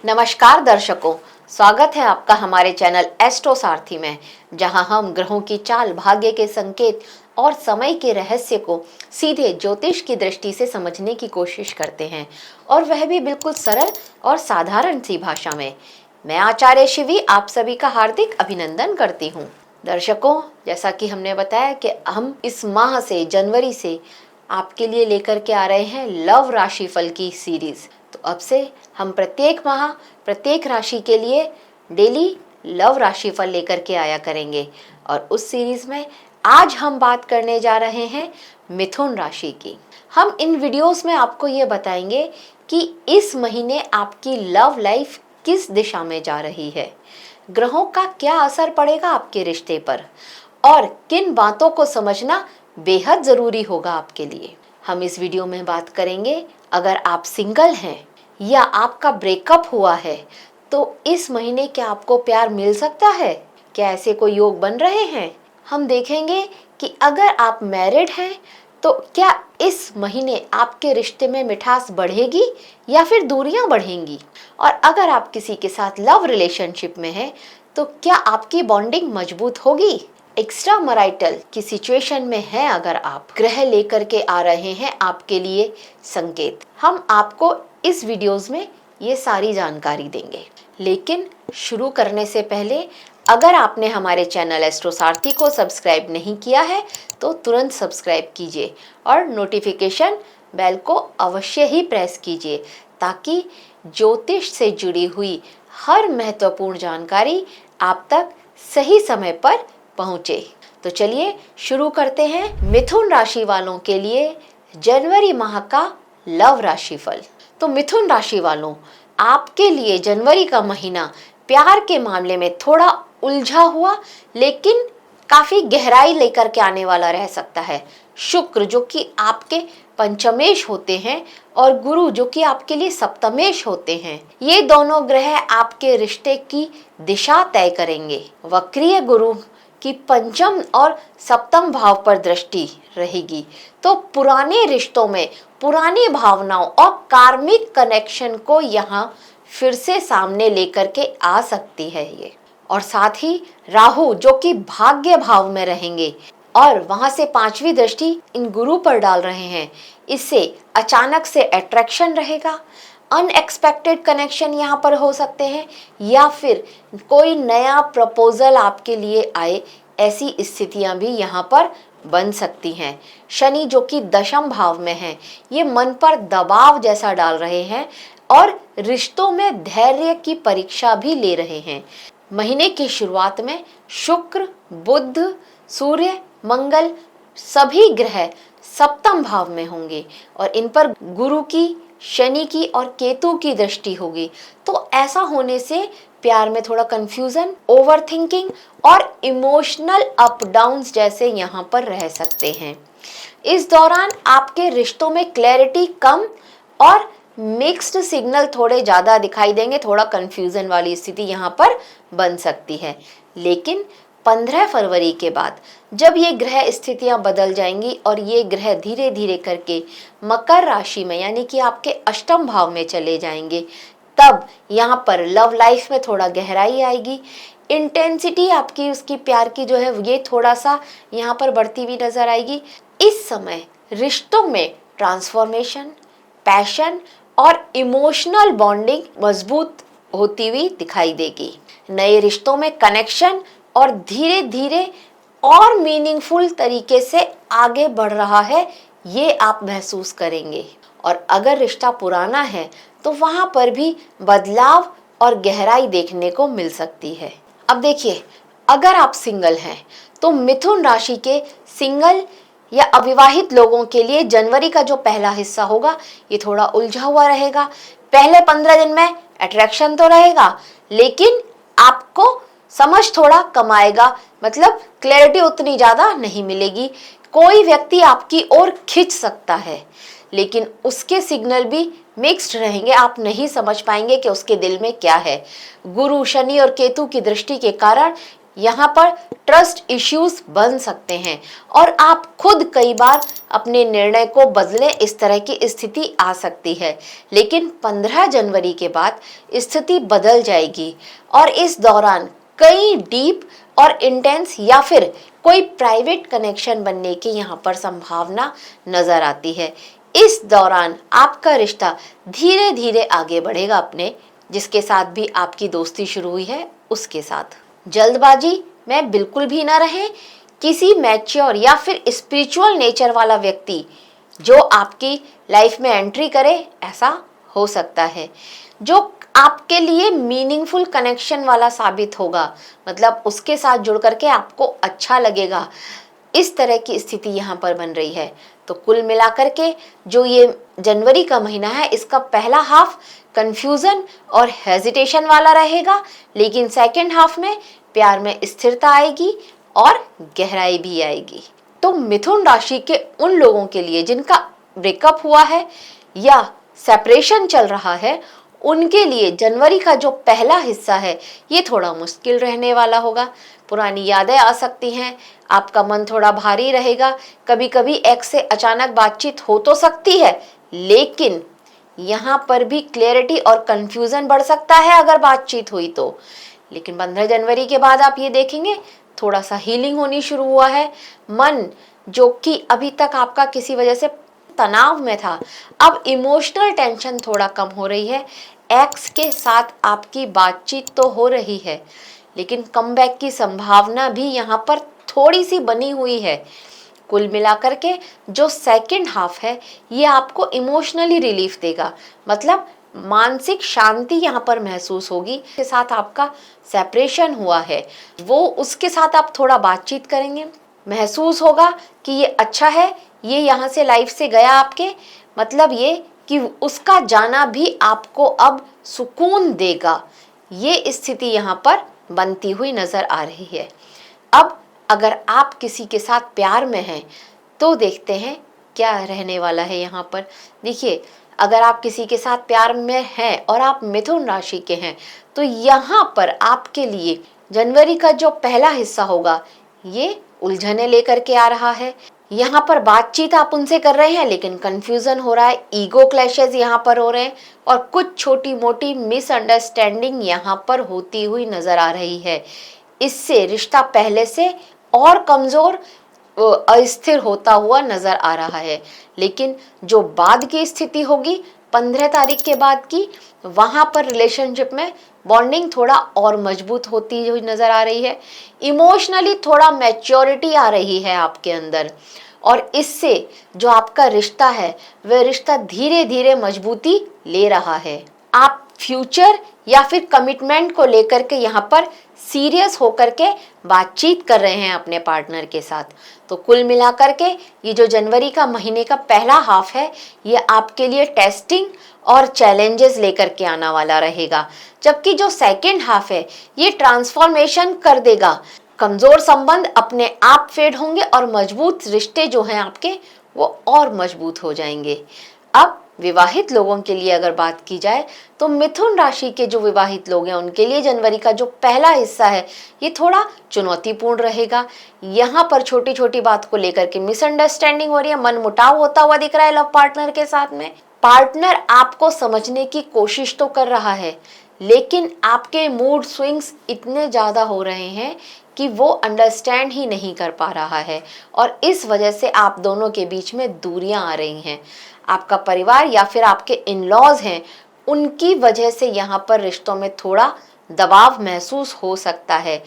नमस्कार दर्शकों, स्वागत है आपका हमारे चैनल एस्ट्रो सारथी में, जहां हम ग्रहों की चाल, भाग्य के संकेत और समय के रहस्य को सीधे ज्योतिष की दृष्टि से समझने की कोशिश करते हैं, और वह भी बिल्कुल सरल और साधारण सी भाषा में। मैं आचार्य शिवी आप सभी का हार्दिक अभिनंदन करती हूँ। दर्शकों, जैसा कि हमने बताया कि हम इस माह से, जनवरी से आपके लिए लेकर के आ रहे हैं लव राशिफल की सीरीज। तो अब से हम प्रत्येक माह प्रत्येक राशि के लिए डेली लव राशिफल लेकर के आया करेंगे, और उस सीरीज में आज हम बात करने जा रहे हैं मिथुन राशि की। हम इन वीडियोस में आपको ये बताएंगे कि इस महीने आपकी लव लाइफ किस दिशा में जा रही है, ग्रहों का क्या असर पड़ेगा आपके रिश्ते पर, और किन बातों को समझना बेहद जरूरी होगा आपके लिए। हम इस वीडियो में बात करेंगे, अगर आप सिंगल हैं या आपका ब्रेकअप हुआ है तो इस महीने क्या आपको प्यार मिल सकता है, क्या ऐसे कोई योग बन रहे हैं। हम देखेंगे कि अगर आप मैरिड हैं तो क्या इस महीने आपके रिश्ते में मिठास बढ़ेगी या फिर दूरियां बढ़ेंगी, और अगर आप किसी के साथ लव रिलेशनशिप में हैं तो क्या आपकी बॉन्डिंग मजबूत होगी। एक्स्ट्रा मैरिटल की सिचुएशन में है अगर आप, ग्रह लेकर के आ रहे हैं आपके लिए संकेत। हम आपको इस वीडियोस में ये सारी जानकारी देंगे, लेकिन शुरू करने से पहले अगर आपने हमारे चैनल एस्ट्रो सारथी को सब्सक्राइब नहीं किया है तो तुरंत सब्सक्राइब कीजिए और नोटिफिकेशन बेल को अवश्य ही प्रेस कीजिए, ताकि ज्योतिष से जुड़ी हुई हर महत्वपूर्ण जानकारी आप तक सही समय पर पहुंचे। तो चलिए शुरू करते हैं मिथुन राशि वालों के लिए जनवरी माह का लव राशिफल। तो मिथुन राशि वालों, आपके लिए जनवरी का महीना प्यार के मामले में थोड़ा उलझा हुआ लेकिन काफी गहराई लेकर के आने वाला रह सकता है। शुक्र जो कि आपके पंचमेश होते हैं और गुरु जो कि आपके लिए सप्तमेश होते हैं, ये दोनों ग्रह आपके रिश्ते की दिशा तय करेंगे। वक्रीय गुरु की पंचम और सप्तम भाव पर दृष्टि रहेगी, तो पुराने रिश्तों में पुरानी भावनाओं और कार्मिक कनेक्शन को यहाँ फिर से सामने लेकर के आ सकती है ये। और साथ ही राहु जो कि भाग्य भाव में रहेंगे और वहां से पांचवी दृष्टि इन गुरु पर डाल रहे हैं, इससे अचानक से अट्रैक्शन रहेगा, अनएक्सपेक्टेड कनेक्शन यहाँ पर हो सकते हैं, या फिर कोई नया प्रपोजल आपके लिए आए, ऐसी स्थितियां भी यहाँ पर बन सकती हैं। शनि जो कि दशम भाव में है, ये मन पर दबाव जैसा डाल रहे हैं और रिश्तों में धैर्य की परीक्षा भी ले रहे हैं। महीने की शुरुआत में शुक्र, बुध, सूर्य, मंगल सभी ग्रह सप्तम भाव में होंगे और इन पर गुरु की, शनि की और केतु की दृष्टि होगी। तो ऐसा होने से प्यार में थोड़ा कंफ्यूजन, ओवरथिंकिंग और इमोशनल अप डाउन्स जैसे यहाँ पर रह सकते हैं। इस दौरान आपके रिश्तों में क्लैरिटी कम और मिक्स्ड सिग्नल थोड़े ज्यादा दिखाई देंगे, थोड़ा कंफ्यूजन वाली स्थिति यहाँ पर बन सकती है। लेकिन 15 फरवरी के बाद जब ये ग्रह स्थितियां बदल जाएंगी और ये ग्रह धीरे धीरे करके मकर राशि में यानी कि आपके अष्टम भाव में चले जाएंगे, तब यहाँ पर लव लाइफ में थोड़ा गहराई आएगी। इंटेंसिटी आपकी उसकी प्यार की जो है ये थोड़ा सा यहाँ पर बढ़ती हुई नजर आएगी। इस समय रिश्तों में ट्रांसफॉर्मेशन, पैशन और इमोशनल बॉन्डिंग मजबूत होती हुई दिखाई देगी। नए रिश्तों में कनेक्शन और धीरे धीरे और मीनिंगफुल तरीके से आगे बढ़ रहा है, ये आप महसूस करेंगे। और अगर रिश्ता पुराना है तो वहां पर भी बदलाव और गहराई देखने को मिल सकती है। अब देखिए, अगर आप सिंगल हैं तो मिथुन राशि के सिंगल या अविवाहित लोगों के लिए जनवरी का जो पहला हिस्सा होगा ये थोड़ा उलझा हुआ रहेगा। पहले 15 दिन में अट्रैक्शन तो रहेगा, लेकिन आपको समझ थोड़ा कम आएगा, मतलब क्लैरिटी उतनी ज्यादा नहीं मिलेगी। कोई व्यक्ति आपकी ओर खिंच सकता है, लेकिन उसके सिग्नल भी मिक्स्ड रहेंगे, आप नहीं समझ पाएंगे कि उसके दिल में क्या है। गुरु, शनि और केतु की दृष्टि के कारण यहाँ पर ट्रस्ट इश्यूज बन सकते हैं और आप खुद कई बार अपने निर्णय को बदलें, इस तरह की स्थिति आ सकती है। लेकिन 15 जनवरी के बाद स्थिति बदल जाएगी और इस दौरान कई डीप और इंटेंस या फिर कोई प्राइवेट कनेक्शन बनने की यहाँ पर संभावना नजर आती है। इस दौरान आपका रिश्ता धीरे धीरे आगे बढ़ेगा अपने जिसके साथ भी आपकी दोस्ती शुरू हुई है उसके साथ। जल्दबाजी में बिल्कुल भी ना रहें। किसी मैच्योर या फिर स्पिरिचुअल नेचर वाला व्यक्ति जो आपकी लाइफ में एंट्री करे, ऐसा हो सकता है जो आपके लिए मीनिंगफुल कनेक्शन वाला साबित होगा, मतलब उसके साथ जुड़ करके आपको अच्छा लगेगा। इस तरह की स्थिति यहाँ पर बन रही है। तो कुल मिलाकर के जो ये जनवरी का महीना है, इसका पहला हाफ कंफ्यूजन और हेजिटेशन वाला रहेगा, लेकिन सेकेंड हाफ में प्यार में स्थिरता आएगी और गहराई भी आएगी। तो मिथुन राशि के उन लोगों के लिए जिनका ब्रेकअप हुआ है या सेपरेशन चल रहा है, उनके लिए जनवरी का जो पहला हिस्सा है ये थोड़ा मुश्किल रहने वाला होगा। पुरानी यादें आ सकती हैं, आपका मन थोड़ा भारी रहेगा, कभी कभी एक्स से अचानक बातचीत हो तो सकती है, लेकिन यहाँ पर भी क्लैरिटी और कंफ्यूजन बढ़ सकता है अगर बातचीत हुई तो। लेकिन 15 जनवरी के बाद आप ये देखेंगे थोड़ा सा हीलिंग होनी शुरू हुआ है। मन जो कि अभी तक आपका किसी वजह से तनाव में था, अब इमोशनल टेंशन थोड़ा कम हो रही है। एक्स के साथ आपकी बातचीत तो हो रही है, लेकिन कमबैक की संभावना भी यहाँ पर थोड़ी सी बनी हुई है। कुल मिलाकर के जो सेकंड हाफ है ये आपको इमोशनली रिलीफ देगा, मतलब मानसिक शांति यहाँ पर महसूस होगी। के साथ आपका सेपरेशन हुआ है, वो उसके साथ आप थोड़ा बातचीत करेंगे, महसूस होगा कि ये अच्छा है, ये यहाँ से लाइफ से गया आपके, मतलब ये कि उसका जाना भी आपको अब सुकून देगा। ये स्थिति यहाँ पर बनती हुई नजर आ रही है। अब अगर आप किसी के साथ प्यार में हैं तो देखते हैं क्या रहने वाला है यहाँ पर। देखिए, अगर आप किसी के साथ प्यार में हैं और आप मिथुन राशि के हैं तो यहाँ पर आपके लिए जनवरी का जो पहला हिस्सा होगा ये उलझने लेकर के आ रहा है। यहाँ पर बातचीत आप उनसे कर रहे हैं लेकिन कंफ्यूजन हो रहा है, ईगो क्लैशेस यहाँ पर हो रहे हैं और कुछ छोटी मोटी मिसअंडरस्टैंडिंग यहाँ पर होती हुई नजर आ रही है। इससे रिश्ता पहले से और कमजोर अस्थिर होता हुआ नजर आ रहा है। लेकिन जो बाद की स्थिति होगी 15 तारीख के बाद की, वहां पर रिलेशनशिप में बॉन्डिंग थोड़ा और मजबूत होती हुई नजर आ रही है। इमोशनली थोड़ा मैच्योरिटी आ रही है आपके अंदर और इससे जो आपका रिश्ता है वह रिश्ता धीरे धीरे मजबूती ले रहा है। आप फ्यूचर या फिर कमिटमेंट को लेकर के यहाँ पर सीरियस होकर के बातचीत कर रहे हैं अपने पार्टनर के साथ। तो कुल मिलाकर के ये जो जनवरी का महीने का पहला हाफ है ये आपके लिए टेस्टिंग और चैलेंजेस लेकर के आना वाला रहेगा, जबकि जो सेकंड हाफ है ये ट्रांसफॉर्मेशन कर देगा। कमजोर संबंध अपने आप फेड होंगे और मजबूत रिश्ते जो हैं आपके वो और मजबूत हो जाएंगे। अब विवाहित लोगों के लिए अगर बात की जाए तो मिथुन राशि के जो विवाहित लोग हैं उनके लिए जनवरी का जो पहला हिस्सा है ये थोड़ा चुनौतीपूर्ण रहेगा। यहाँ पर छोटी छोटी बात को लेकर के मिसअंडरस्टैंडिंग हो रही है, मनमुटाव होता हुआ दिख रहा है लव पार्टनर के साथ में। पार्टनर आपको समझने की कोशिश तो कर रहा है, लेकिन आपके मूड स्विंग्स इतने ज्यादा हो रहे हैं कि वो अंडरस्टैंड ही नहीं कर पा रहा है और इस वजह से आप दोनों के बीच में दूरियां आ रही हैं। आपका परिवार या फिर आपके इन-लॉज हैं, उनकी वजह से यहाँ पर रिश्तों में थोड़ा दबाव महसूस हो सकता है।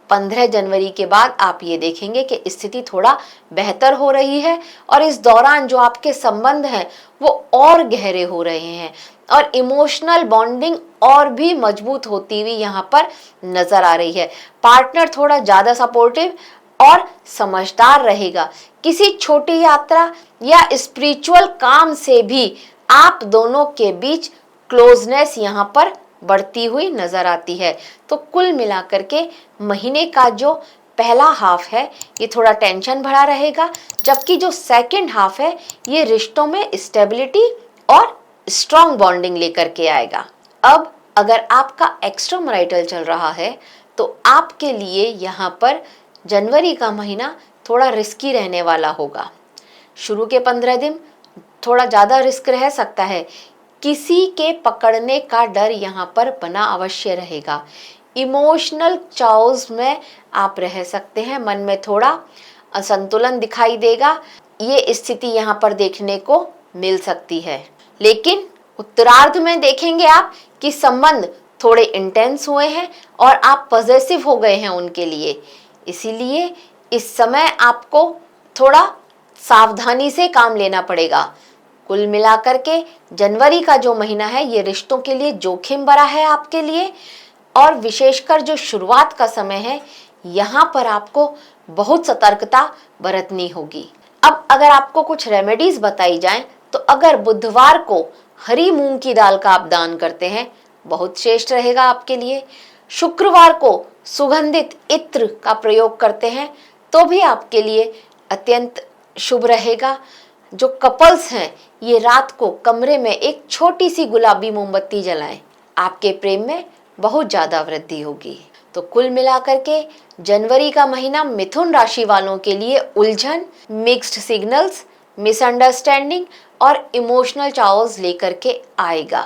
15 जनवरी के बाद आप ये देखेंगे कि स्थिति थोड़ा बेहतर हो रही है और इस दौरान जो आपके संबंध हैं वो और गहरे हो रहे हैं और इमोशनल बॉन्डिंग और भी मजबूत होती हुई यहाँ पर नजर आ रही है। पार्टनर थोड़ा ज्यादा सपोर्टिव और समझदार रहेगा। किसी छोटी यात्रा या स्पिरिचुअल काम से भी आप दोनों के बीच क्लोजनेस यहाँ पर बढ़ती हुई नजर आती है। तो कुल मिलाकर के महीने का जो पहला हाफ है ये थोड़ा टेंशन भरा रहेगा, जबकि जो सेकंड हाफ है ये रिश्तों में स्टेबिलिटी और स्ट्रॉन्ग बॉन्डिंग लेकर के आएगा। अब अगर आपका एक्स्ट्रा मैरिटल चल रहा है तो आपके लिए यहाँ पर जनवरी का महीना थोड़ा रिस्की रहने वाला होगा। शुरू के 15 दिन थोड़ा ज़्यादा रिस्क रह सकता है। किसी के पकड़ने का डर यहाँ पर बना अवश्य रहेगा। इमोशनल चाउस में आप रह सकते हैं, मन में थोड़ा असंतुलन दिखाई देगा। ये स्थिति यहाँ पर देखने को मिल सकती है। लेकिन उत्तरार्ध में देखेंगे आप कि संबंध थोड़े इंटेंस हुए हैं और आप पॉजिटिव हो गए हैं उनके लिए। इसीलिए इस समय आपको थोड़ा सावधानी से काम लेना पड़ेगा। कुल मिलाकर के जनवरी का जो महीना है ये रिश्तों के लिए जोखिम भरा है आपके लिए, और विशेषकर जो शुरुआत का समय है यहाँ पर आपको बहुत सतर्कता बरतनी होगी। अब अगर आपको कुछ रेमेडीज बताई जाएं तो अगर बुधवार को हरी मूंग की दाल का आप दान करते हैं बहुत श्रेष्ठ रहेगा आपके लिए। शुक्रवार को सुगंधित इत्र का प्रयोग करते हैं तो भी आपके लिए अत्यंत शुभ रहेगा। जो कपल्स हैं ये रात को कमरे में एक छोटी सी गुलाबी मोमबत्ती जलाएं, आपके प्रेम में बहुत ज्यादा वृद्धि होगी। तो कुल मिलाकर के जनवरी का महीना मिथुन राशि वालों के लिए उलझन, मिक्स्ड सिग्नल्स, मिसअंडरस्टैंडिंग और इमोशनल चाओस लेकर के आएगा।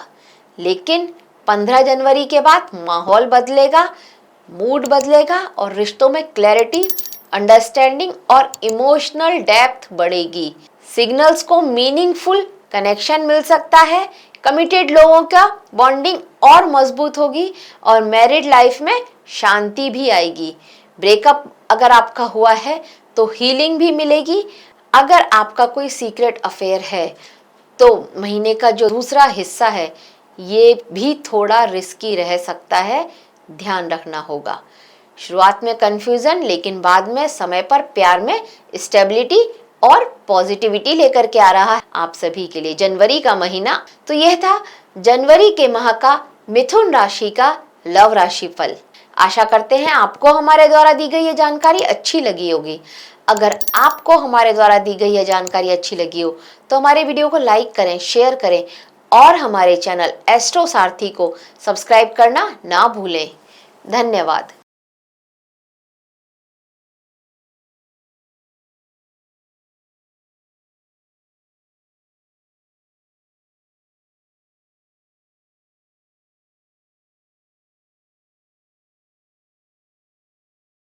लेकिन 15 जनवरी के बाद माहौल बदलेगा, मूड बदलेगा और रिश्तों में क्लैरिटी, अंडरस्टैंडिंग और इमोशनल डेप्थ बढ़ेगी। सिग्नल्स को मीनिंगफुल कनेक्शन मिल सकता है। कमिटेड लोगों का बॉन्डिंग और मजबूत होगी और मैरिड लाइफ में शांति भी आएगी। ब्रेकअप अगर आपका हुआ है तो हीलिंग भी मिलेगी। अगर आपका कोई सीक्रेट अफेयर है तो महीने का जो दूसरा हिस्सा है ये भी थोड़ा रिस्की रह सकता है, ध्यान रखना होगा। शुरुआत में कंफ्यूजन, लेकिन बाद में समय पर प्यार में स्टेबिलिटी और पॉजिटिविटी लेकर के आ रहा है आप सभी के लिए जनवरी का महीना। तो यह था जनवरी के माह का मिथुन राशि का लव राशि फल। आशा करते हैं आपको हमारे द्वारा दी गई ये जानकारी अच्छी लगी होगी। अगर आपको हमारे द्वारा दी गई यह जानकारी अच्छी लगी हो तो हमारे वीडियो को लाइक करें, शेयर करें और हमारे चैनल एस्ट्रो सारथी को सब्सक्राइब करना ना भूलें। धन्यवाद।